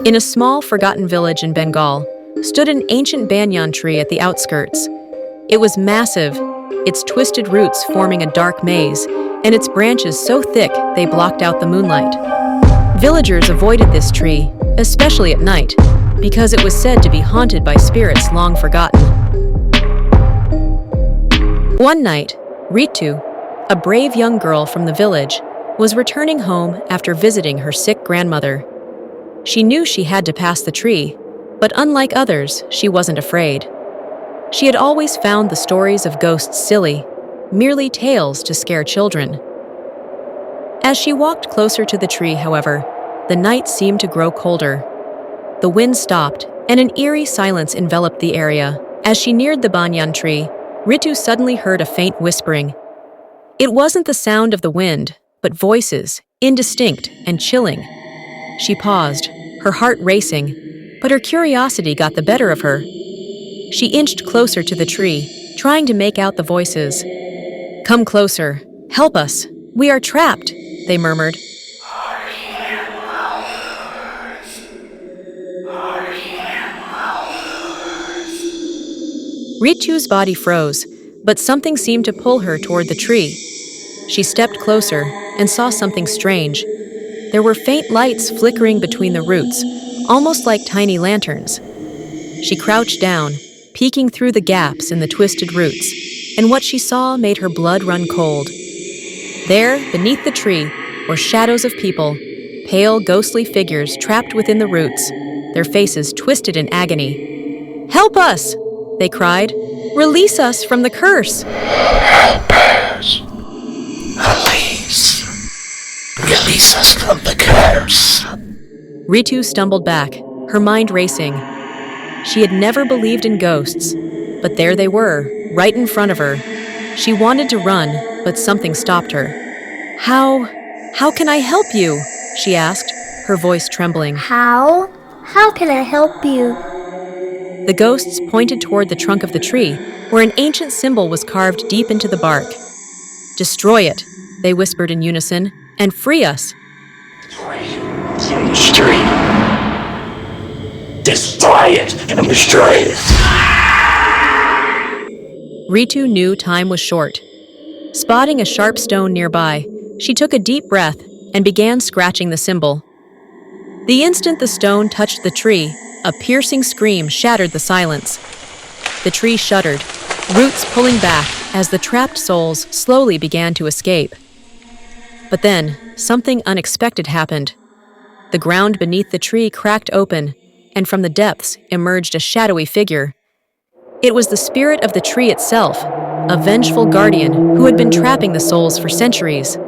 In a small, forgotten village in Bengal stood an ancient banyan tree at the outskirts. It was massive, its twisted roots forming a dark maze, and its branches so thick they blocked out the moonlight. Villagers avoided this tree, especially at night, because it was said to be haunted by spirits long forgotten. One night, Ritu, a brave young girl from the village, was returning home after visiting her sick grandmother. She knew she had to pass the tree, but unlike others, she wasn't afraid. She had always found the stories of ghosts silly, merely tales to scare children. As she walked closer to the tree, however, the night seemed to grow colder. The wind stopped, and an eerie silence enveloped the area. As she neared the banyan tree, Ritu suddenly heard a faint whispering. It wasn't the sound of the wind, but voices, indistinct and chilling. She paused, her heart racing, but her curiosity got the better of her. She inched closer to the tree, trying to make out the voices. "Come closer. Help us. We are trapped," they murmured. Ritu's body froze, but something seemed to pull her toward the tree. She stepped closer and saw something strange. There were faint lights flickering between the roots, almost like tiny lanterns. She crouched down, peeking through the gaps in the twisted roots, and what she saw made her blood run cold. There, beneath the tree, were shadows of people, pale, ghostly figures trapped within the roots, their faces twisted in agony. "Help us!" they cried. "Release us from the curse!" Release us from the curse. Ritu stumbled back, her mind racing. She had never believed in ghosts, but there they were, right in front of her. She wanted to run, but something stopped her. How can I help you?" she asked, her voice trembling. How? How can I help you? The ghosts pointed toward the trunk of the tree, where an ancient symbol was carved deep into the bark. "Destroy it," they whispered in unison, "and free us." Destroy it and destroy it. Ritu knew time was short. Spotting a sharp stone nearby, she took a deep breath and began scratching the symbol. The instant the stone touched the tree, a piercing scream shattered the silence. The tree shuddered, roots pulling back as the trapped souls slowly began to escape. But then, something unexpected happened. The ground beneath the tree cracked open, and from the depths emerged a shadowy figure. It was the spirit of the tree itself, a vengeful guardian who had been trapping the souls for centuries.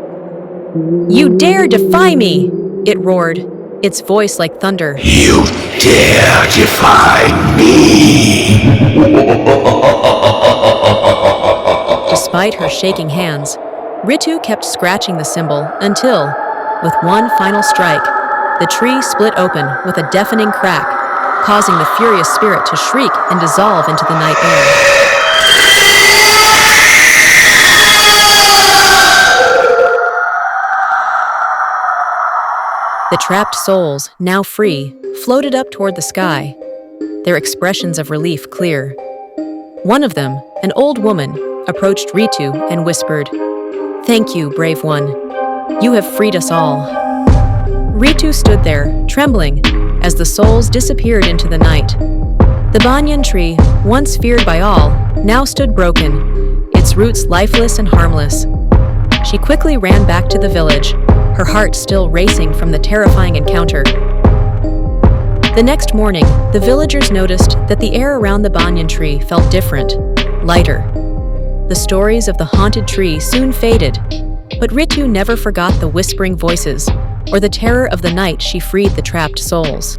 "You dare defy me!" it roared, its voice like thunder. You dare defy me! Despite her shaking hands, Ritu kept scratching the symbol until, with one final strike, the tree split open with a deafening crack, causing the furious spirit to shriek and dissolve into the night air. The trapped souls, now free, floated up toward the sky, their expressions of relief clear. One of them, an old woman, approached Ritu and whispered, "Thank you, brave one. You have freed us all." Ritu stood there, trembling, as the souls disappeared into the night. The banyan tree, once feared by all, now stood broken, its roots lifeless and harmless. She quickly ran back to the village, her heart still racing from the terrifying encounter. The next morning, the villagers noticed that the air around the banyan tree felt different, lighter. The stories of the haunted tree soon faded, but Ritu never forgot the whispering voices or the terror of the night she freed the trapped souls.